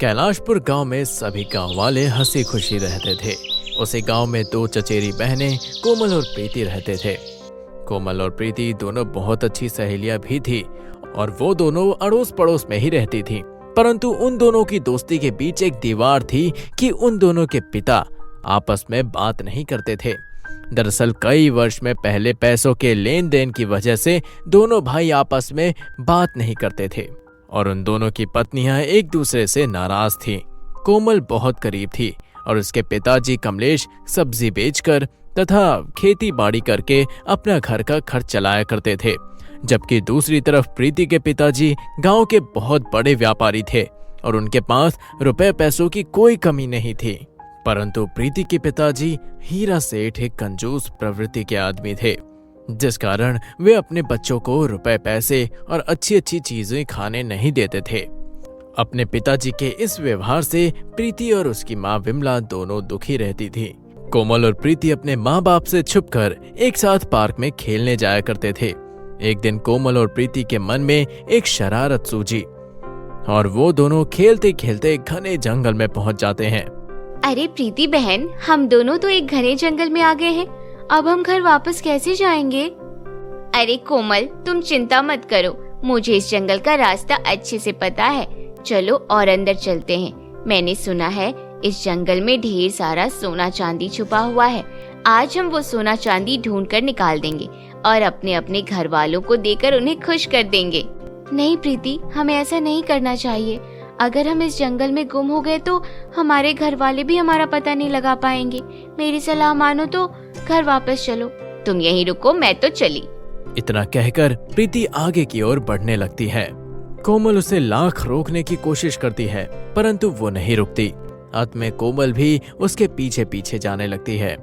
कैलाशपुर गांव में सभी गांव वाले हंसी खुशी रहते थे। उसी गांव में दो चचेरी बहनें कोमल और प्रीति रहते थे। कोमल और प्रीति दोनों बहुत अच्छी सहेलियां भी थी और वो दोनों अड़ोस पड़ोस में ही रहती थीं। परंतु उन दोनों की दोस्ती के बीच एक दीवार थी कि उन दोनों के पिता आपस में बात नहीं करते थे। दरअसल कई वर्ष में पहले पैसों के लेन देन की वजह से दोनों भाई आपस में बात नहीं करते थे और उन दोनों की पत्नियां एक दूसरे से नाराज थीं। कोमल बहुत करीब थी और उसके पिताजी कमलेश सब्जी बेचकर तथा खेती बाड़ी करके अपना घर का खर्च चलाया करते थे, जबकि दूसरी तरफ प्रीति के पिताजी गांव के बहुत बड़े व्यापारी थे और उनके पास रुपए पैसों की कोई कमी नहीं थी। परंतु प्रीति के पिताजी हीरा सेठ एक कंजूस प्रवृत्ति के आदमी थे, जिस कारण वे अपने बच्चों को रुपए पैसे और अच्छी अच्छी चीजें खाने नहीं देते थे। अपने पिताजी के इस व्यवहार से प्रीति और उसकी माँ विमला दोनों दुखी रहती थी। कोमल और प्रीति अपने माँ बाप से छुपकर एक साथ पार्क में खेलने जाया करते थे। एक दिन कोमल और प्रीति के मन में एक शरारत सूझी और वो दोनों खेलते खेलते घने जंगल में पहुंच जाते हैं। अरे प्रीति बहन, हम दोनों तो एक घने जंगल में आ गए हैं। अब हम घर वापस कैसे जाएंगे? अरे कोमल, तुम चिंता मत करो, मुझे इस जंगल का रास्ता अच्छे से पता है। चलो और अंदर चलते हैं। मैंने सुना है इस जंगल में ढेर सारा सोना चांदी छुपा हुआ है। आज हम वो सोना चांदी ढूंढ कर निकाल देंगे और अपने अपने घर वालों को देकर उन्हें खुश कर देंगे। नहीं प्रीति, हमें ऐसा नहीं करना चाहिए। अगर हम इस जंगल में गुम हो गए तो हमारे घर वाले भी हमारा पता नहीं लगा पाएंगे। मेरी सलाह मानो तो घर वापस चलो। तुम यहीं रुको, मैं तो चली। इतना कहकर प्रीति आगे की ओर बढ़ने लगती है। कोमल उसे लाख रोकने की कोशिश करती है, परंतु वो नहीं रुकती। अंत में कोमल भी उसके पीछे पीछे जाने लगती है।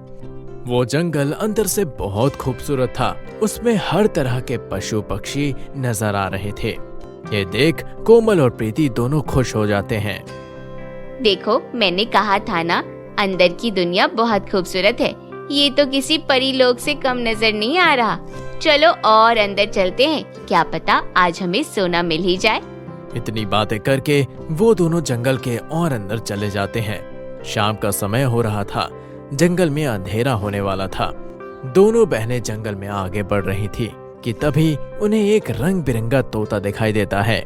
वो जंगल अंदर से बहुत खूबसूरत था। उसमें हर तरह के पशु पक्षी नजर आ रहे थे। ये देख कोमल और प्रीति दोनों खुश हो जाते हैं। देखो, मैंने कहा था ना, अंदर की दुनिया बहुत खूबसूरत है। ये तो किसी परी लोक से कम नजर नहीं आ रहा। चलो और अंदर चलते हैं, क्या पता आज हमें सोना मिल ही जाए। इतनी बातें करके वो दोनों जंगल के और अंदर चले जाते हैं। शाम का समय हो रहा था, जंगल में अंधेरा होने वाला था। दोनों बहनें जंगल में आगे बढ़ रही थी कि तभी उन्हें एक रंग बिरंगा तोता दिखाई देता है।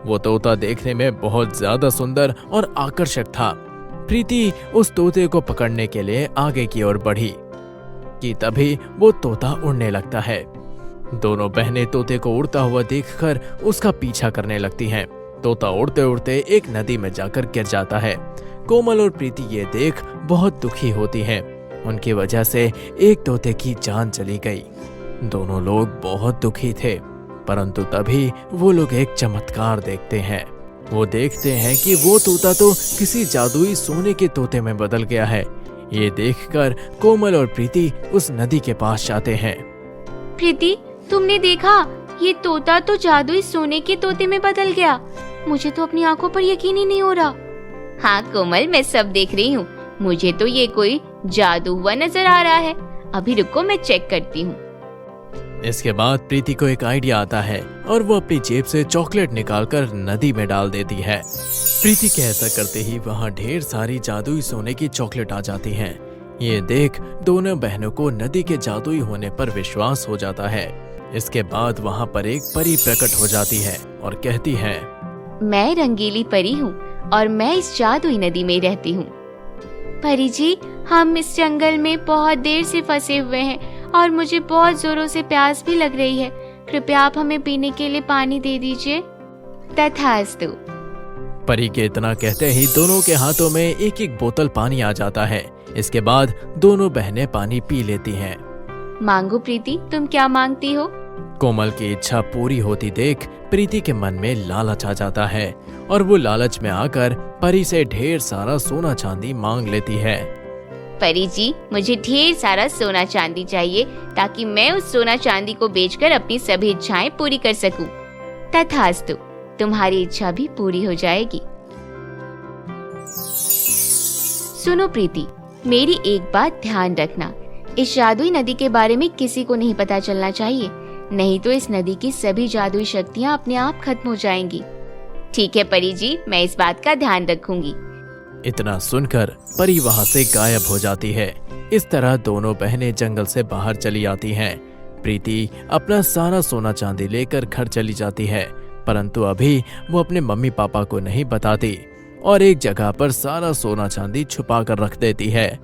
वो तोता देखने में बहुत ज्यादा सुंदर और आकर्षक था। प्रीति उस तोते को पकड़ने के लिए आगे की ओर बढ़ी कि तभी वो तोता उड़ने लगता है। दोनों बहनें तोते को उड़ता हुआ देखकर उसका पीछा करने लगती हैं। तोता उड़ते उड़ते एक नदी में जाकर गिर जाता है। कोमल और प्रीति ये देख बहुत दुखी होती हैं। उनकी वजह से एक तोते की जान चली गई। दोनों लोग बहुत दुखी थे, परंतु तभी वो लोग एक चमत्कार देखते हैं। वो देखते हैं कि वो तोता तो किसी जादुई सोने के तोते में बदल गया है। ये देखकर कोमल और प्रीति उस नदी के पास जाते हैं। प्रीति, तुमने देखा, ये तोता तो जादुई सोने के तोते में बदल गया। मुझे तो अपनी आंखों पर यकीन ही नहीं हो रहा। हाँ कोमल, मैं सब देख रही हूँ। मुझे तो ये कोई जादू हुआ नजर आ रहा है। अभी रुको, मैं चेक करती हूँ। इसके बाद प्रीति को एक आइडिया आता है और वो अपनी जेब से चॉकलेट निकालकर नदी में डाल देती है। प्रीति के ऐसा करते ही वहाँ ढेर सारी जादुई सोने की चॉकलेट आ जाती हैं। ये देख दोनों बहनों को नदी के जादुई होने पर विश्वास हो जाता है। इसके बाद वहाँ पर एक परी प्रकट हो जाती है और कहती है, मैं रंगीली परी हूँ और मैं इस जादुई नदी में रहती हूँ। परी जी, हम इस जंगल में बहुत देर से फंसे हुए हैं और मुझे बहुत जोरों से प्यास भी लग रही है। कृपया आप हमें पीने के लिए पानी दे दीजिए। तथास्तु। परी के इतना कहते ही दोनों के हाथों में एक एक बोतल पानी आ जाता है। इसके बाद दोनों बहनें पानी पी लेती हैं। मांगो प्रीति, तुम क्या मांगती हो? कोमल की इच्छा पूरी होती देख प्रीति के मन में लालच आ जाता है और वो लालच में आकर परी से ढेर सारा सोना चांदी मांग लेती है। परी जी, मुझे ढेर सारा सोना चांदी चाहिए ताकि मैं उस सोना चांदी को बेचकर अपनी सभी इच्छाएं पूरी कर सकूं। तथास्तु, तुम्हारी इच्छा भी पूरी हो जाएगी। सुनो प्रीति, मेरी एक बात ध्यान रखना। इस जादुई नदी के बारे में किसी को नहीं पता चलना चाहिए, नहीं तो इस नदी की सभी जादुई शक्तियाँ अपने आप खत्म हो जाएंगी। ठीक है परी जी, मैं इस बात का ध्यान रखूंगी। इतना सुनकर परी वहां से गायब हो जाती है। इस तरह दोनों बहनें जंगल से बाहर चली आती हैं। प्रीति अपना सारा सोना चांदी लेकर घर चली जाती है, परंतु अभी वो अपने मम्मी पापा को नहीं बताती और एक जगह पर सारा सोना चांदी छुपा कर रख देती है।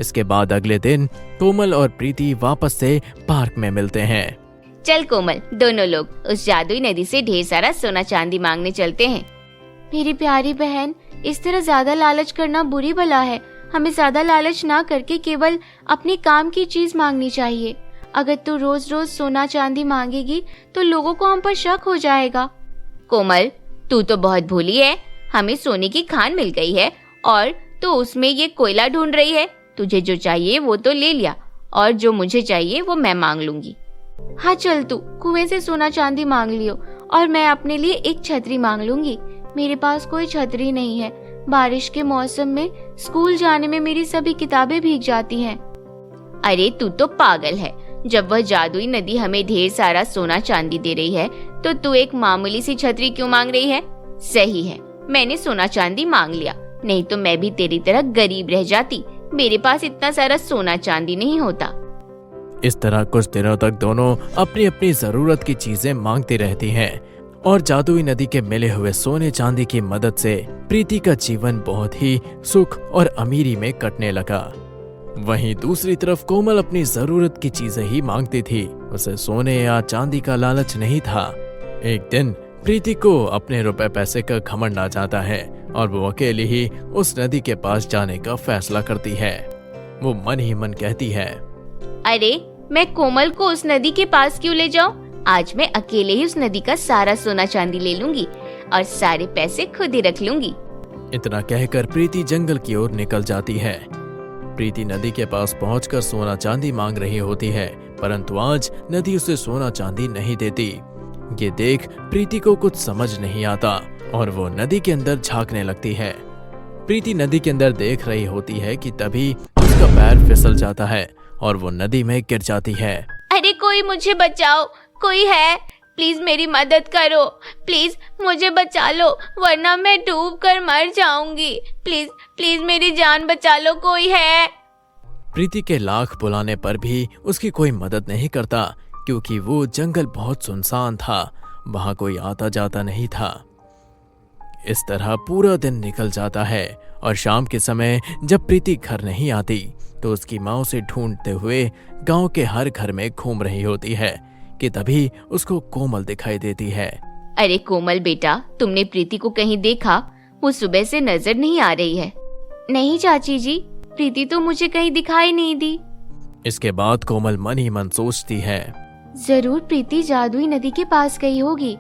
इसके बाद अगले दिन कोमल और प्रीति वापस से पार्क में मिलते हैं। चल कोमल, दोनों लोग उस जादुई नदी से ढेर सारा सोना चांदी मांगने चलते हैं। मेरी प्यारी बहन, इस तरह ज्यादा लालच करना बुरी बला है। हमें ज्यादा लालच ना करके केवल अपने काम की चीज मांगनी चाहिए। अगर तू रोज रोज सोना चांदी मांगेगी तो लोगों को हम पर शक हो जाएगा। कोमल, तू तो बहुत भोली है। हमें सोने की खान मिल गई है और तू उसमें ये कोयला ढूंढ रही है। तुझे जो चाहिए वो तो ले लिया और जो मुझे चाहिए वो मैं मांग लूंगी। हाँ चल, तू कुएं से सोना चांदी मांग लियो और मैं अपने लिए एक छतरी मांग लूंगी। मेरे पास कोई छतरी नहीं है। बारिश के मौसम में स्कूल जाने में मेरी सभी किताबें भीग जाती हैं। अरे तू तो पागल है। जब वह जादुई नदी हमें ढेर सारा सोना चांदी दे रही है तो तू एक मामूली सी छतरी क्यों मांग रही है? सही है, मैंने सोना चांदी मांग लिया, नहीं तो मैं भी तेरी तरह गरीब रह जाती। मेरे पास इतना सारा सोना चांदी नहीं होता। इस तरह कुछ दिनों तक दोनों अपनी अपनी जरूरत की चीजें मांगती रहती हैं और जादुई नदी के मिले हुए सोने चांदी की मदद से प्रीति का जीवन बहुत ही सुख और अमीरी में कटने लगा। वहीं दूसरी तरफ कोमल अपनी जरूरत की चीजें ही मांगती थी। उसे सोने या चांदी का लालच नहीं था। एक दिन प्रीति को अपने रुपए पैसे का घमंड आ जाता है और वो अकेली ही उस नदी के पास जाने का फैसला करती है। वो मन ही मन कहती है, अरे मैं कोमल को उस नदी के पास क्यों ले जाऊं? आज मैं अकेले ही उस नदी का सारा सोना चांदी ले लूंगी और सारे पैसे खुद ही रख लूंगी। इतना कहकर प्रीति जंगल की ओर निकल जाती है। प्रीति नदी के पास पहुंचकर सोना चांदी मांग रही होती है, परंतु आज नदी उसे सोना चांदी नहीं देती। ये देख प्रीति को कुछ समझ नहीं आता और वो नदी के अंदर झांकने लगती है। प्रीति नदी के अंदर देख रही होती है कि तभी उसका पैर फिसल जाता है और वो नदी में गिर जाती है। अरे कोई मुझे बचाओ, कोई है? प्लीज मेरी मदद करो, प्लीज मुझे बचा लो वरना मैं डूब कर मर जाऊंगी। प्लीज प्लीज मेरी जान बचा लो, कोई है? प्रीति के लाख बुलाने पर भी उसकी कोई मदद नहीं करता, क्योंकि वो जंगल बहुत सुनसान था, वहां कोई आता जाता नहीं था। इस तरह पूरा दिन निकल जाता है और शाम के समय जब प्रीति घर नहीं आती तो उसकी माँ उसे ढूंढते हुए गांव के हर घर में घूम रही होती है कि तभी उसको कोमल दिखाई देती है। अरे कोमल बेटा, तुमने प्रीति को कहीं देखा? वो सुबह से नजर नहीं आ रही है। नहीं चाची जी, प्रीति तो मुझे कहीं दिखाई नहीं दी। इसके बाद कोमल मन ही मन सोचती है, जरूर प्रीति जादुई नदी के पास गई होगी।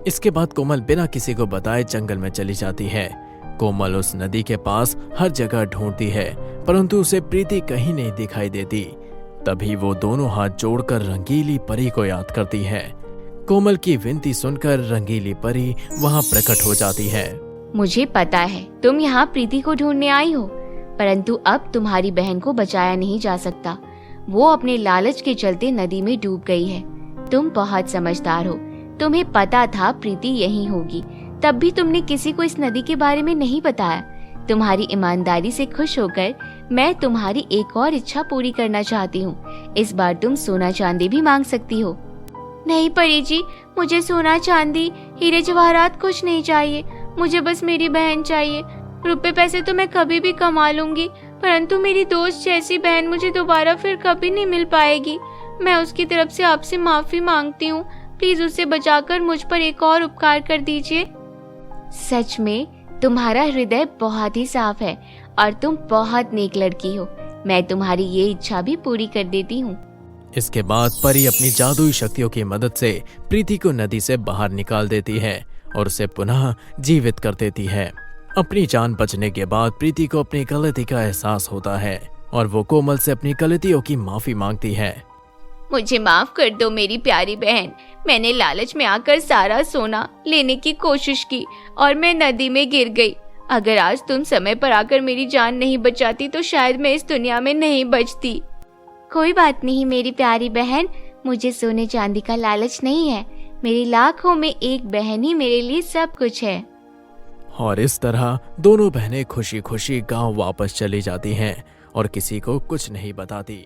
इसके बाद कोमल बिना किसी को बताए जंगल में चली जाती है। कोमल उस नदी के पास हर जगह ढूंढती है, परंतु उसे प्रीति कहीं नहीं दिखाई देती। तभी वो दोनों हाथ जोड़कर रंगीली परी को याद करती है। कोमल की विनती सुनकर रंगीली परी वहां प्रकट हो जाती है। मुझे पता है तुम यहाँ प्रीति को ढूंढने आई हो, परंतु अब तुम्हारी बहन को बचाया नहीं जा सकता। वो अपने लालच के चलते नदी में डूब गई है। तुम बहुत समझदार हो, तुम्हें पता था प्रीति यहीं होगी, तब भी तुमने किसी को इस नदी के बारे में नहीं बताया। तुम्हारी ईमानदारी से खुश होकर मैं तुम्हारी एक और इच्छा पूरी करना चाहती हूँ। इस बार तुम सोना चांदी भी मांग सकती हो। नहीं परी जी, मुझे सोना चांदी हीरे जवाहरात कुछ नहीं चाहिए। मुझे बस मेरी बहन चाहिए। रुपए पैसे तो मैं कभी भी कमा लूंगी, परंतु मेरी दोस्त जैसी बहन मुझे दोबारा फिर कभी नहीं मिल पाएगी। मैं उसकी तरफ से आपसे माफी मांगती हूँ। प्लीज उसे बचाकर मुझ पर एक और उपकार कर दीजिए। सच में तुम्हारा हृदय बहुत ही साफ है और तुम बहुत नेक लड़की हो। मैं तुम्हारी ये इच्छा भी पूरी कर देती हूँ। इसके बाद परी अपनी जादुई शक्तियों की मदद से प्रीति को नदी से बाहर निकाल देती है और उसे पुनः जीवित कर देती है। अपनी जान बचने के बाद प्रीति को अपनी गलती का एहसास होता है और वो कोमल से अपनी गलतियों की माफी मांगती है। मुझे माफ कर दो मेरी प्यारी बहन। मैंने लालच में आकर सारा सोना लेने की कोशिश की और मैं नदी में गिर गई। अगर आज तुम समय पर आकर मेरी जान नहीं बचाती तो शायद मैं इस दुनिया में नहीं बचती। कोई बात नहीं मेरी प्यारी बहन, मुझे सोने चांदी का लालच नहीं है। मेरी लाखों में एक बहन ही मेरे लिए सब कुछ है। और इस तरह दोनों बहनें खुशी खुशी गांव वापस चली जाती हैं और किसी को कुछ नहीं बताती।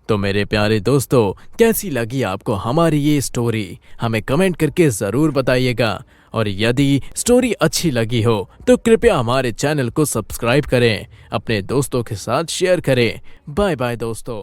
तो मेरे प्यारे दोस्तों, कैसी लगी आपको हमारी ये स्टोरी? हमें कमेंट करके ज़रूर बताइएगा। और यदि स्टोरी अच्छी लगी हो तो कृपया हमारे चैनल को सब्सक्राइब करें, अपने दोस्तों के साथ शेयर करें। बाय बाय दोस्तों।